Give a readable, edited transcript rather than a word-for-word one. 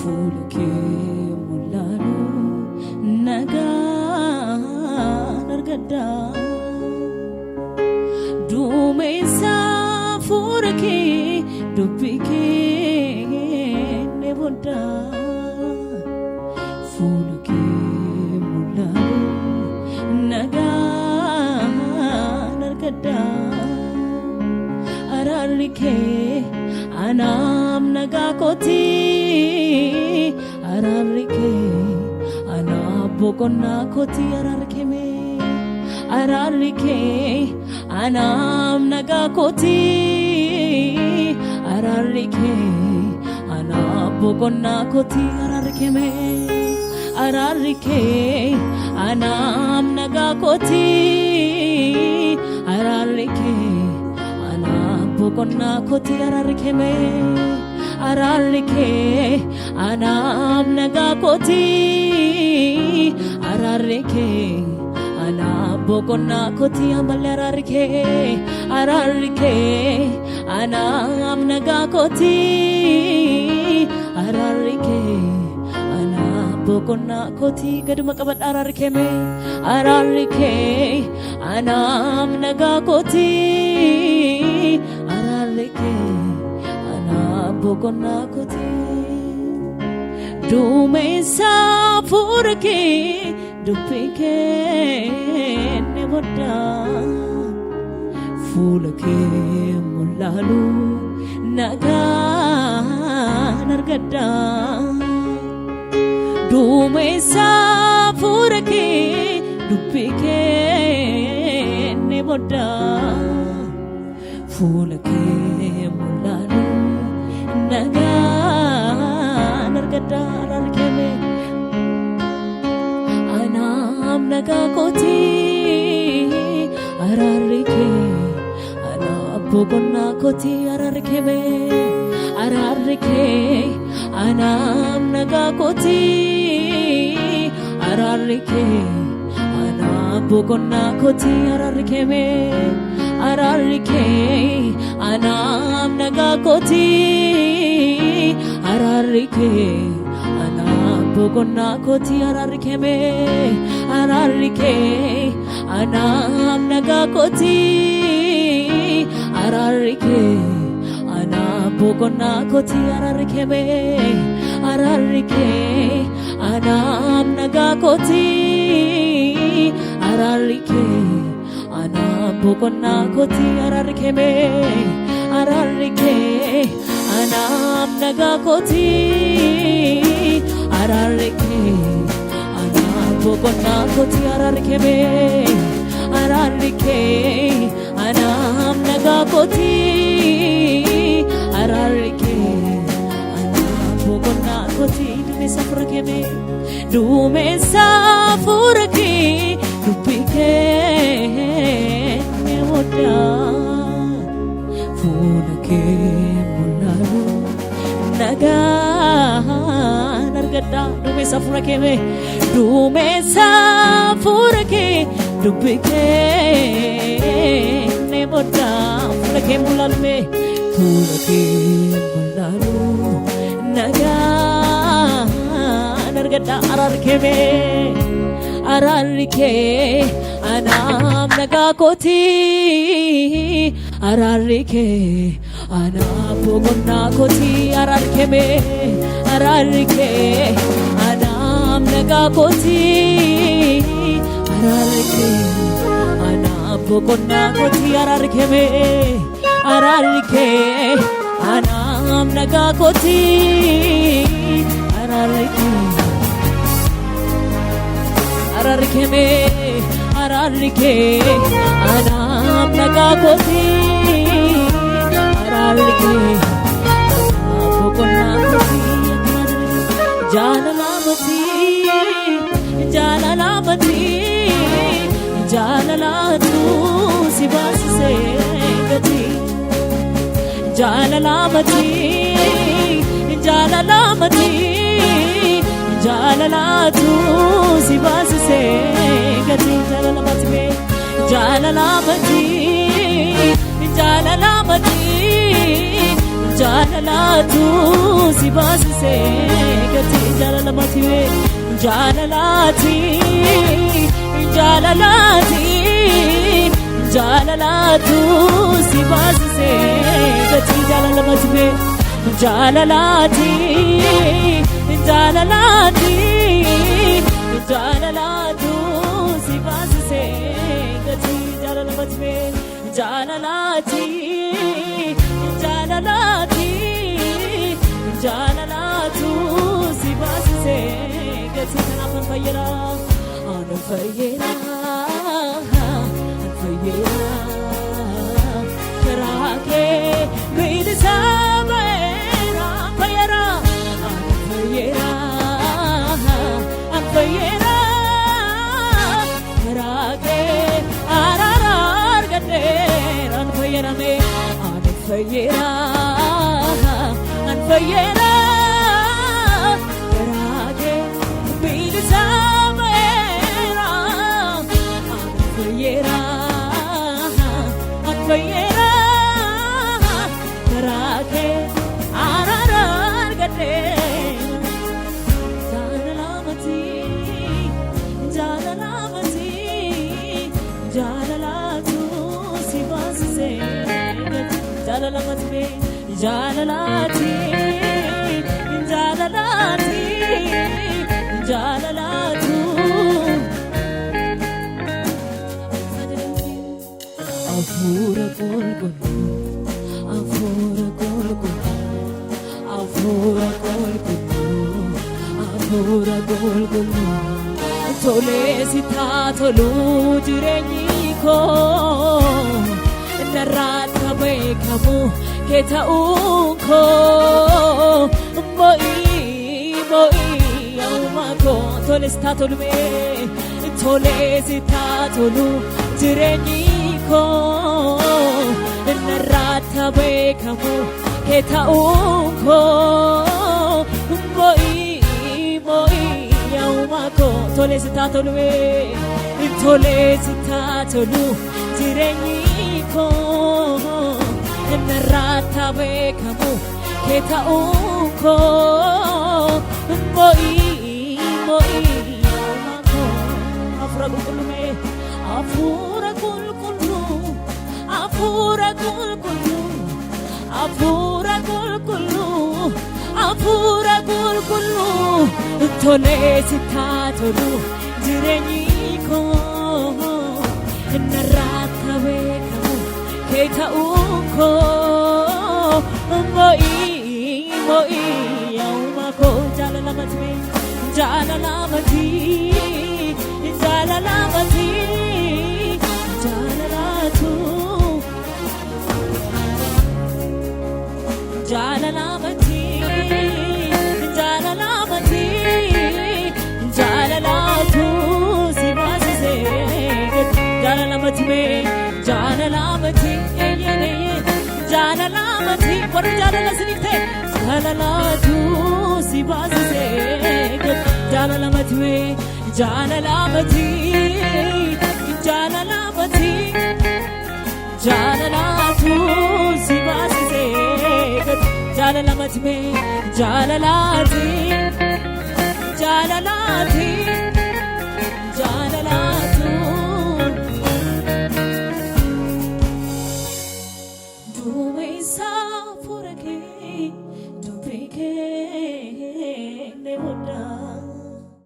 Fuulke mul'alu nagaan argadda duumessa fuulke dubbike ne bodda Fuulke mul'alu nagaan argadda ararike Anam nagakoti ararike anabokonna koti ararike me ararike anam nagakoti ararike anabokonna koti ararike me ararike anam nagakoti ararike Bokonna koti ararike me ararike anam naga koti ararike anam bokonna koti amal ararike anam naga koti ararike anam bokonna koti gaduma qabat ararike me ararike anam naga koti Bokonna koti duumessa fuulke dubbike ne bodda Fuulke mul'alu nagaan argadda duumessa fuulke dubbike ne bodda Fuulke mul'alu nagaan argadda ararike me anam naga koti ararike anabokonna koti ararike me ararike anam naga koti ararike anabokonna koti ararike me ararike anam naga koti ararike anabokonna koti ararike me ararike anam naga koti ararike anabokonna koti ararike me ararike anam naga koti ararike Bokonna koti ararike me ararike anam naga koti ararike bokonna koti ararike me ararike anam naga koti ararike bokonna koti duumessa fuulke dubbike Fuulke mul'alu nagaan argadda duumessa fuulke me duumessa fuulke dubbike ne bodda Fuulke mul'alu me Fuulke mul'alu nagaan argadda ararike me ararike anam naga koti ararike anabokonna koti ararike me ararike anam naga koti ararike anabokonna koti ararike me ararike anam naga koti ararike ararike me ararike anam naga koti ararike bokonna koti jalalamati jalalatu sibasse gati jalalamati jalalatu sibasse gati jalalamaji jalalatu sibasse gati jaalalamaati jaalalaati jaalalaati jaalalaatu si baasise gati jaalalamaati jaalalaati jaalalaati jaalalaatu si baasise gati jaalalamaati jaalalaati jaalalaati jaalalaatu si baasise gati kanaaf fayyira fayyira fayyira karaa kee bilisa baay'ina fayyira fayyira fayyira karaa kee araara argadheera fayyira mee fayyira fayyira karaa kee bilisa baay'ina fayyira fayyira karaa kee araara argadheera jaalalaamaati jaalalaamaati jaalalaatu si baasise jaalalaamaati jaalalaati jaalalaati jaalalaatu afuura qulqulluu afuura qulqulluu afuura qulqulluu afuura qulqulluu tolee si taatoluu jireenyi koo narraata beekamu kee ta'uun koo bo'ii yaa'uma koo tolee si taatoluu tolee si taatoluu jireenyi narraata beekamu kee ta'uun koo bo'ii yaa'uma koo tolee si taatoluu jireenyi koo narraata beekamu kee ta'uun koo bo'ii yaa'uma koo afuura qulqulluu afuura qulqulluu afuura qulqulluu afuura qulqulluu afuura qulqulluu tolee si taatoluu jireenyi koo narraata beekamu kee ta'uun koo bo'ii yaa'uma koo jaalalaamaati jaalalaamaati jaalalaamaati jaalalaatu jaalalaamaati jaalalaamaati jaalalaatu si baasise jaalalaamaati jaalalaamaati jaalalaamaati warri jaalala siniif ta'e jaalalaatu si baasise jaalalaamaati jaalalaamaati jaalalaamaati jaalalaatu si baasise jaalalaamaati jaalalaati jaalalaati